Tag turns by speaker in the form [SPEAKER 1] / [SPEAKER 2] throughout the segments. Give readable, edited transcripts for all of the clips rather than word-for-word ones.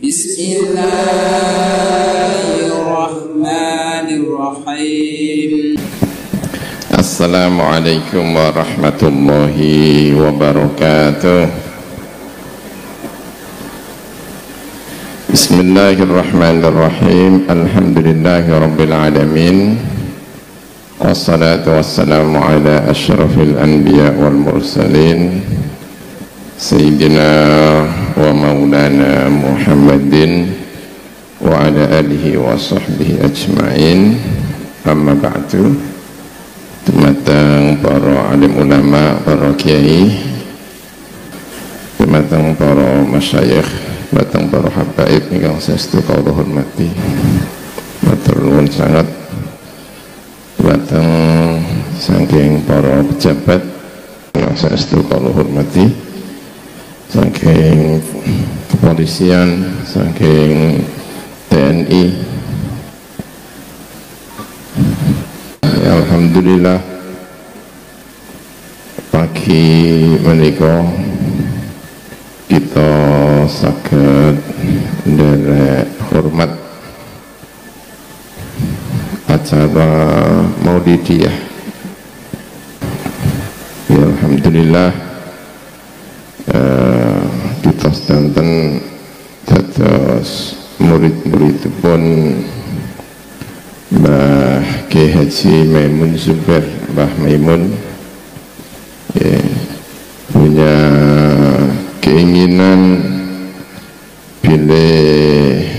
[SPEAKER 1] Bismillahirrahmanirrahim.
[SPEAKER 2] Assalamualaikum warahmatullahi wabarakatuh. Bismillahirrahmanirrahim. Alhamdulillahi rabbil alamin. Wassalatu wassalamu ala asyrafil anbiya wal mursalin Sayyidina wa maulana Muhammadin wa ala alihi wa sahbihi ajma'in. Amma ba'du. Dumateng para alim ulama, para kiai, dumateng para masyayikh, dumateng para habaib ingkang saestu kula hormati. Matur nuwun sanget dumateng saking para pejabat ingkang saestu kula hormati, saking kepolisian, saking TNI. Ya, alhamdulillah pagi menika kita saged nderek hormat acara Maulidiyah. Ya, alhamdulillah kita sedanten dados murid-muridipun Mbah Kiai Haji Maimun Zubair, Mbah Maimun ya, punya keinginan pilih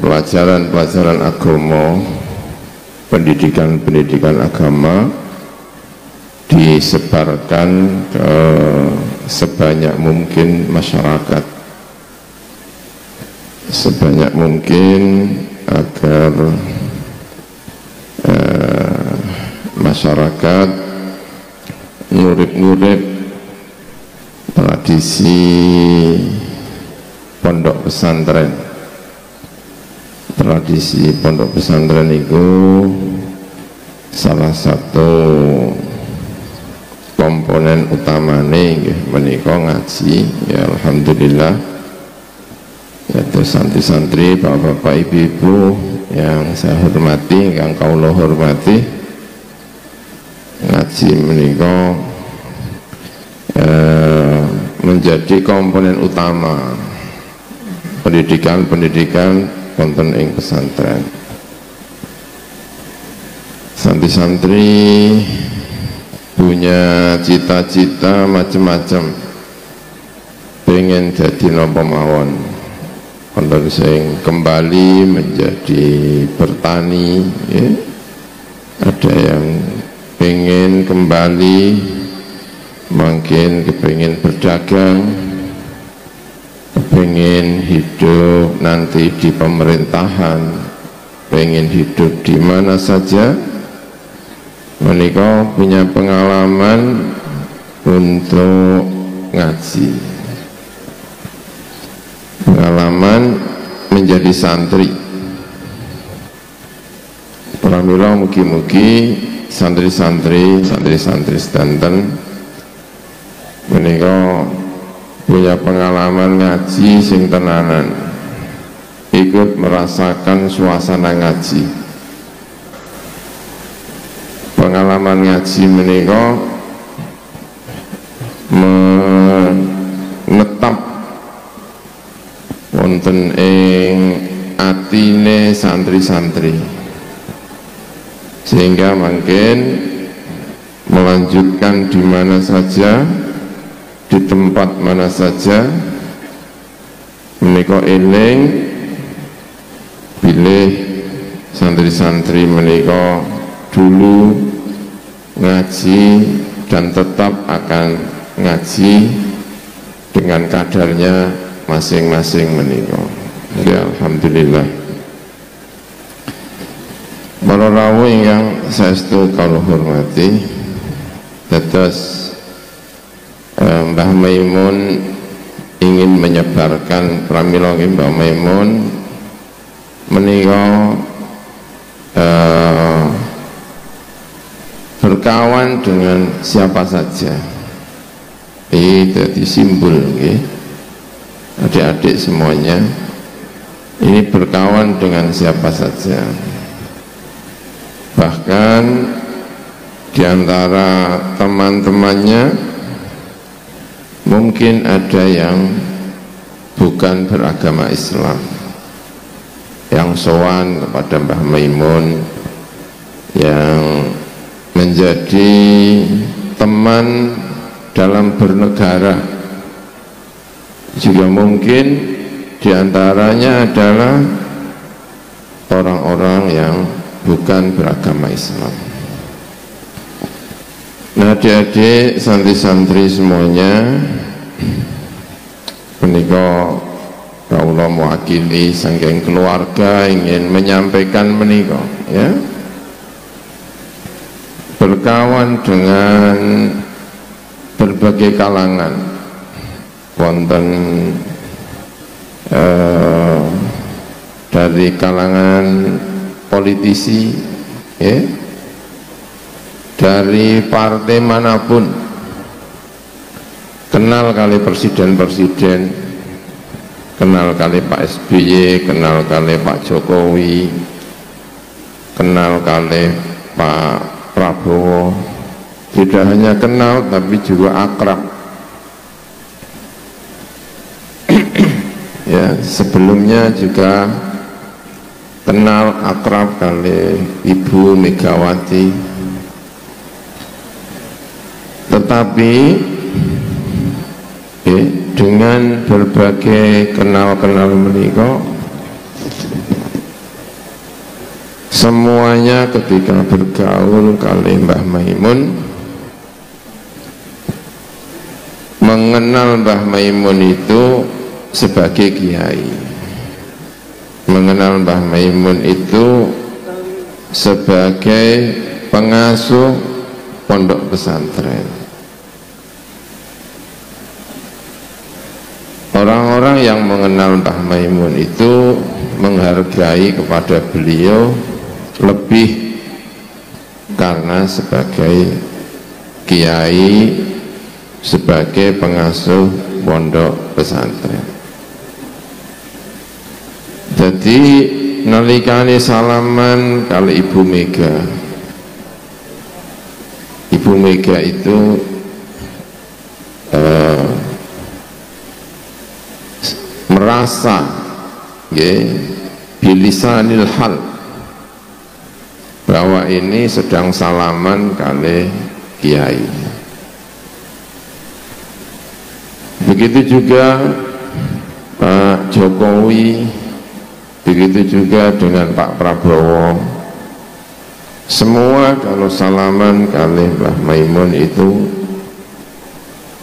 [SPEAKER 2] pelajaran-pelajaran agama, pendidikan agama disebarkan ke sebanyak mungkin masyarakat, sebanyak mungkin agar masyarakat ngurip-ngurip tradisi pondok pesantren. Tradisi pondok pesantren itu salah satu komponen utamane nggih menika ngaji. Ya, alhamdulillah. Yaitu santri-santri, bapak-bapak, ibu-ibu yang saya hormati, yang kaula hormati, ngaji menika menjadi komponen utama pendidikan wonten ing pesantren. Santri-santri punya cita-cita macam-macam, pengen jadi napa mawon. Wonten sing kembali menjadi bertani, ya. Ada yang pengen kembali, mungkin kepengin berdagang, kepengin hidup nanti di pemerintahan, pengen hidup di mana saja. Menika punya pengalaman untuk ngaji, pengalaman menjadi santri. Pramila mugi-mugi santri-santri sedanten menika punya pengalaman ngaji sing tenanan, ikut merasakan suasana ngaji. Pengalaman ngaji menika menetap wonten ing atine santri-santri, sehingga mungkin melanjutkan di mana saja, di tempat mana saja menika eling pilih santri-santri menika dulu ngaji dan tetap akan ngaji dengan kadarnya masing-masing menika. Ya, alhamdulillah. Para rawuh ingkang saestu kula hormati, dados Mbah Maimun ingin menyebarkan pramila Mbah Maimun menika berkawan dengan siapa saja. Jadi simbol nggih. adik-adik semuanya ini berkawan dengan siapa saja, bahkan di antara teman-temannya mungkin ada yang bukan beragama Islam, yang sowan kepada Mbah Maimun, yang menjadi teman dalam bernegara. Juga mungkin diantaranya adalah orang-orang yang bukan beragama Islam. Nah, adik-adik santri-santri semuanya, menika kawula mewakili saking keluarga ingin menyampaikan menika, ya, berkawan dengan berbagai kalangan, wonten dari kalangan politisi, ya, dari partai manapun, kenal kali presiden-presiden, kenal kali Pak SBY, kenal kali Pak Jokowi, kenal kali Pak Prabowo. Tidak hanya kenal tapi juga akrab. Ya, sebelumnya juga kenal akrab kali Ibu Megawati. Tetapi dengan berbagai kenal-kenal menika, semuanya ketika bergaul kali Mbah Maimun, mengenal Mbah Maimun itu sebagai kiai, mengenal Mbah Maimun itu sebagai pengasuh pondok pesantren. Orang-orang yang mengenal Mbah Maimun itu menghargai kepada beliau lebih karena sebagai kiai, sebagai pengasuh pondok pesantren. Jadi nalikane salaman kali Ibu Mega, Ibu Mega itu merasa, bilisanil hal, bahwa ini sedang salaman kali kiai. Begitu juga Pak Jokowi, begitu juga dengan Pak Prabowo. Semua kalau salaman kali Mbah Maimun itu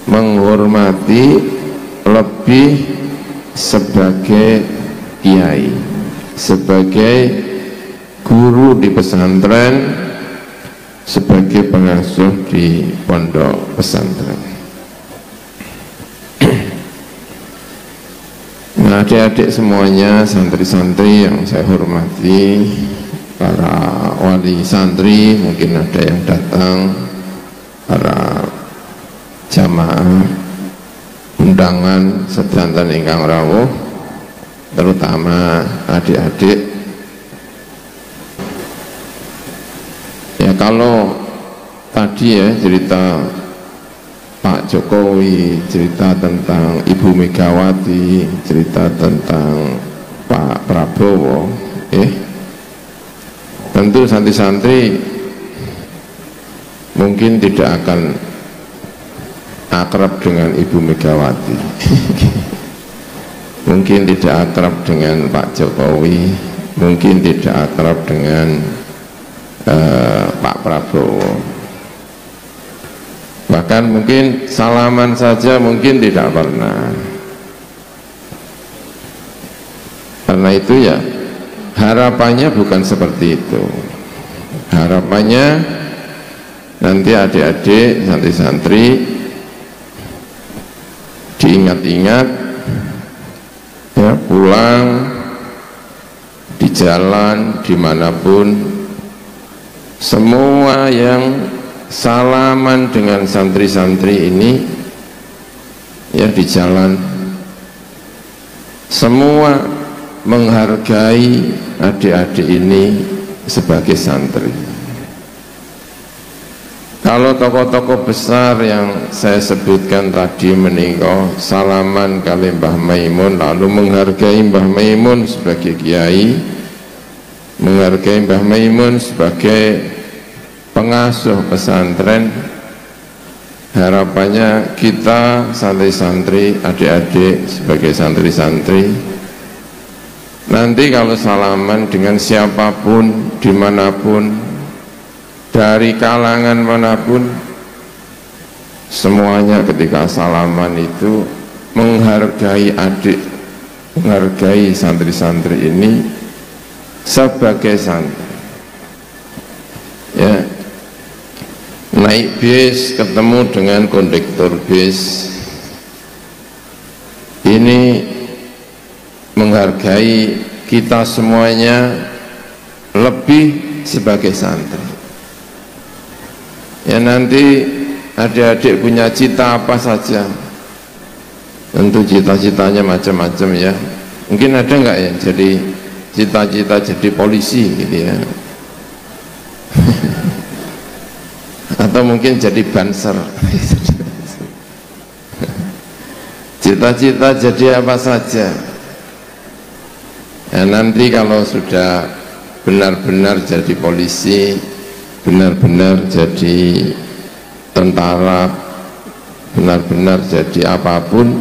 [SPEAKER 2] menghormati lebih sebagai kiai, sebagai guru di pesantren, sebagai pengasuh di pondok pesantren. Nah, adik-adik semuanya, santri-santri yang saya hormati, para wali santri, mungkin ada yang datang, para jamaah undangan sedanten ingkang rawuh, terutama adik-adik. Ya, kalau tadi ya cerita Pak Jokowi, cerita tentang Ibu Megawati, cerita tentang Pak Prabowo, tentu santri-santri mungkin tidak akan akrab dengan Ibu Megawati, mungkin tidak akrab dengan Pak Jokowi, mungkin tidak akrab dengan Pak Prabowo. Bahkan mungkin salaman saja mungkin tidak pernah. Karena itu ya harapannya bukan seperti itu. Harapannya nanti adik-adik santri-santri diingat-ingat ya, pulang di jalan dimanapun, semua yang salaman dengan santri-santri ini ya di jalan, semua menghargai adik-adik ini sebagai santri. Kalau tokoh-tokoh besar yang saya sebutkan tadi menika salaman kali Mbah Maimun, lalu menghargai Mbah Maimun sebagai kiai, menghargai Mbah Maimun sebagai pengasuh pesantren, harapannya kita santri-santri, adik-adik sebagai santri-santri, nanti kalau salaman dengan siapapun, dimanapun, dari kalangan manapun, semuanya ketika salaman itu menghargai adik, menghargai santri-santri ini sebagai santri. Ya, naik bis ketemu dengan kondektur bis, ini menghargai kita semuanya lebih sebagai santri. Ya, nanti adik-adik punya cita apa saja, tentu cita-citanya macam-macam ya. Mungkin ada nggak ya jadi cita-cita jadi polisi gitu ya, atau mungkin jadi banser. Cita-cita jadi apa saja ya, nanti kalau sudah benar-benar jadi polisi, benar-benar jadi tentara, benar-benar jadi apapun,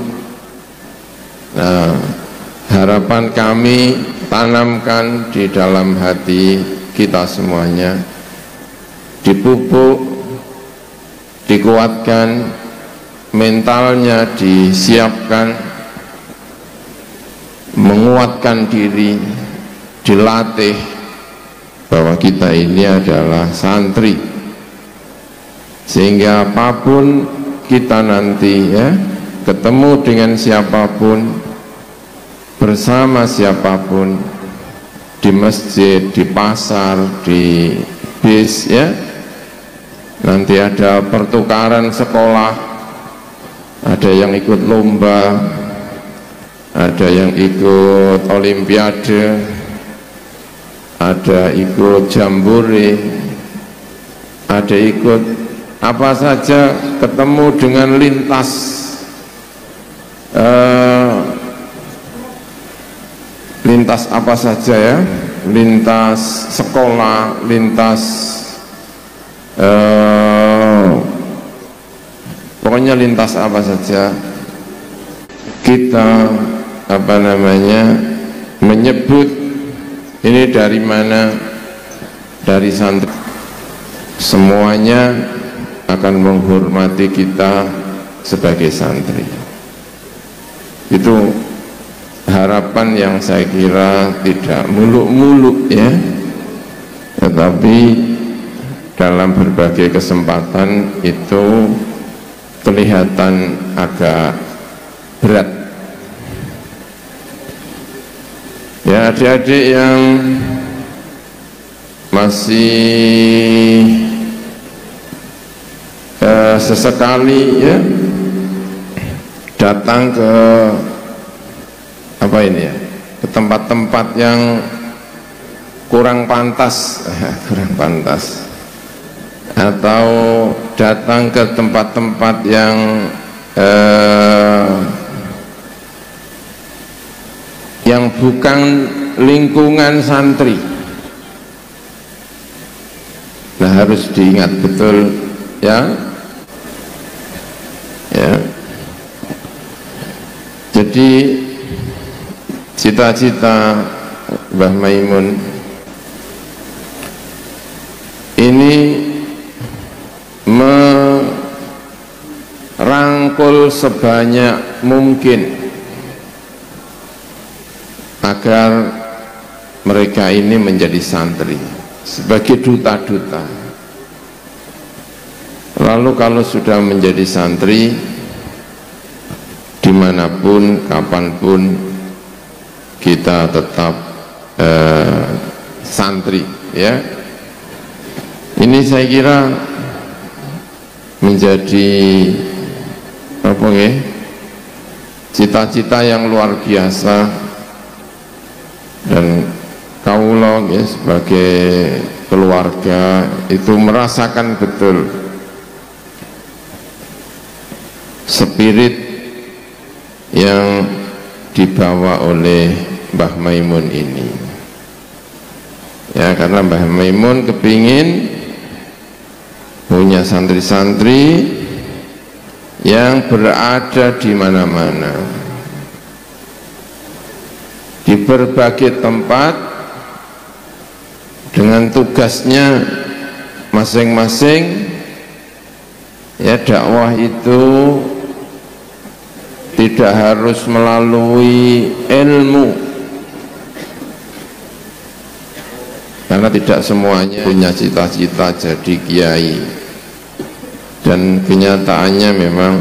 [SPEAKER 2] nah harapan kami tanamkan di dalam hati kita semuanya, dipupuk, dikuatkan, mentalnya disiapkan, menguatkan diri, dilatih bahwa kita ini adalah santri, sehingga apapun kita nanti ya, ketemu dengan siapapun, bersama siapapun, di masjid, di pasar, di bis ya, nanti ada pertukaran sekolah, ada yang ikut lomba, ada yang ikut olimpiade, ada ikut jambore, ada ikut apa saja, ketemu dengan lintas lintas apa saja ya, lintas sekolah, lintas pokoknya lintas apa saja, kita apa namanya menyebut ini dari mana, dari santri, semuanya akan menghormati kita sebagai santri. Itu harapan yang saya kira tidak muluk-muluk ya, tetapi dalam berbagai kesempatan itu kelihatan agak berat. Ya, adik-adik yang masih sesekali ya datang ke apa ini ya, ke tempat-tempat yang kurang pantas kurang pantas, atau datang ke tempat-tempat yang bukan lingkungan santri. Nah, harus diingat betul ya. Ya. Jadi cita-cita Mbah Maimun ini merangkul sebanyak mungkin agar mereka ini menjadi santri sebagai duta-duta. Lalu kalau sudah menjadi santri, dimanapun, kapanpun, kita tetap santri ya. Ini saya kira menjadi apa ya, cita-cita yang luar biasa, dan kaulo ya, sebagai keluarga itu merasakan betul spirit yang dibawa oleh Mbah Maimun ini ya, karena Mbah Maimun kepingin punya santri-santri yang berada di mana-mana, di berbagai tempat, dengan tugasnya masing-masing. Ya, dakwah itu tidak harus melalui ilmu, karena tidak semuanya punya cita-cita jadi kiai, dan kenyataannya memang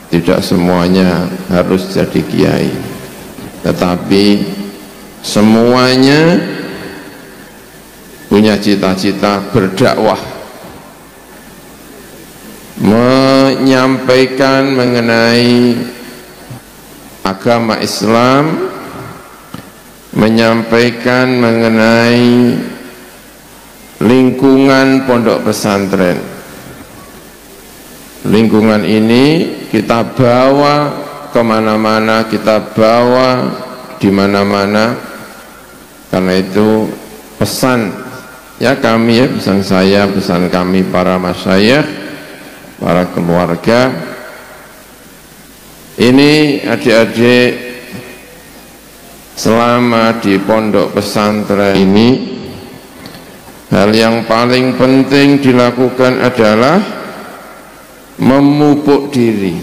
[SPEAKER 2] tidak semuanya harus jadi kiai, tetapi semuanya punya cita-cita berdakwah, menyampaikan mengenai agama Islam, menyampaikan mengenai lingkungan pondok pesantren. Lingkungan ini kita bawa kemana-mana, kita bawa di mana-mana. Karena itu pesan ya kami, ya pesan saya, pesan kami para masyayikh, para keluarga ini, adik-adik selama di pondok pesantren ini, hal yang paling penting dilakukan adalah memupuk diri,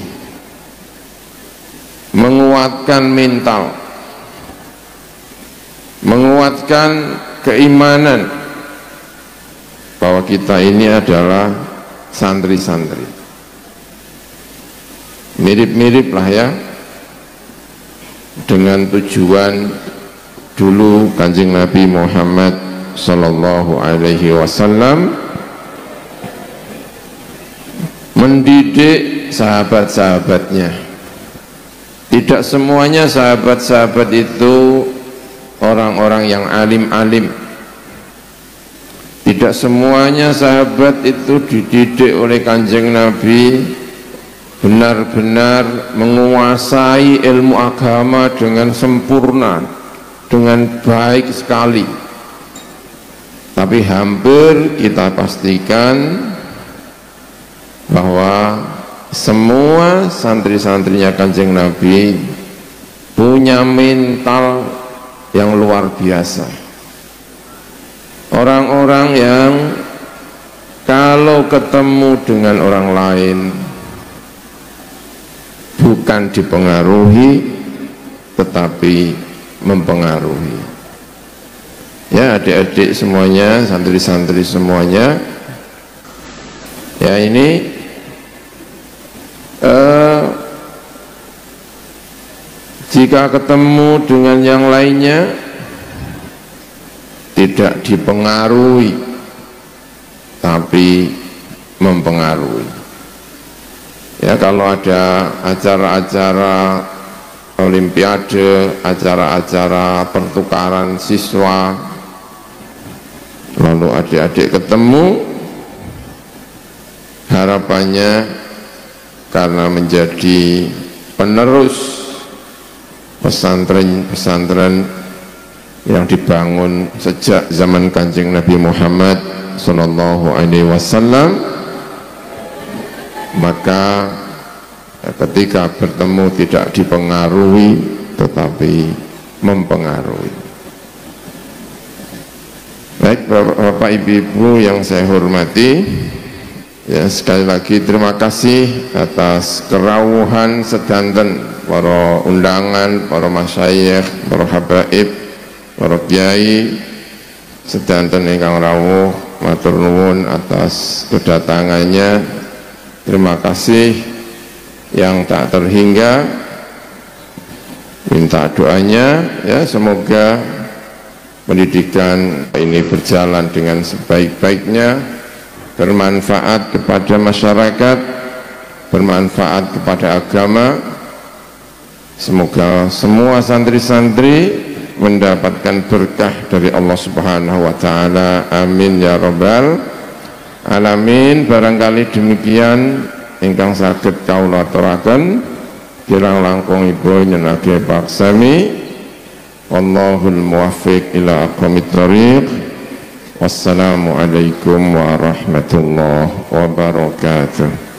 [SPEAKER 2] menguatkan mental, menguatkan keimanan bahwa kita ini adalah santri-santri. Mirip-mirip lah ya dengan tujuan dulu Kanjeng Nabi Muhammad Sallallahu Alaihi Wasallam mendidik sahabat-sahabatnya. Tidak semuanya sahabat-sahabat itu orang-orang yang alim-alim. Tidak semuanya sahabat itu dididik oleh Kanjeng Nabi benar-benar menguasai ilmu agama dengan sempurna, dengan baik sekali. Tapi hampir kita pastikan bahwa semua santri-santrinya Kanjeng Nabi punya mental yang luar biasa. Orang-orang yang kalau ketemu dengan orang lain bukan dipengaruhi tetapi mempengaruhi. Ya, adik-adik semuanya, santri-santri semuanya, ya ini jika ketemu dengan yang lainnya tidak dipengaruhi tapi mempengaruhi. Ya, kalau ada acara-acara olimpiade, acara-acara pertukaran siswa, lalu adik-adik ketemu, harapannya karena menjadi penerus pesantren-pesantren yang dibangun sejak zaman Kanjeng Nabi Muhammad Sallallahu Alaihi Wasallam, maka ketika bertemu tidak dipengaruhi tetapi mempengaruhi. Baik Bapak Ibu yang saya hormati, ya sekali lagi terima kasih atas kerawuhan sedanten para undangan, para masyayikh, para habaib, para kiai sedanten ingkang rawuh, matur nuwun atas kedatangannya. Terima kasih yang tak terhingga. Minta doanya ya, semoga pendidikan ini berjalan dengan sebaik-baiknya, bermanfaat kepada masyarakat, bermanfaat kepada agama, Semoga semua santri-santri mendapatkan berkah dari Allah Subhanahu wa Ta'ala. Amin ya Rabbal alamin. Barangkali demikian ingkang saged kawula aturaken, kirang langkung ibu nyenake paksami. Wallahul muwaffiq ila aqwamit thoriq. Wassalamualaikum warahmatullahi wabarakatuh.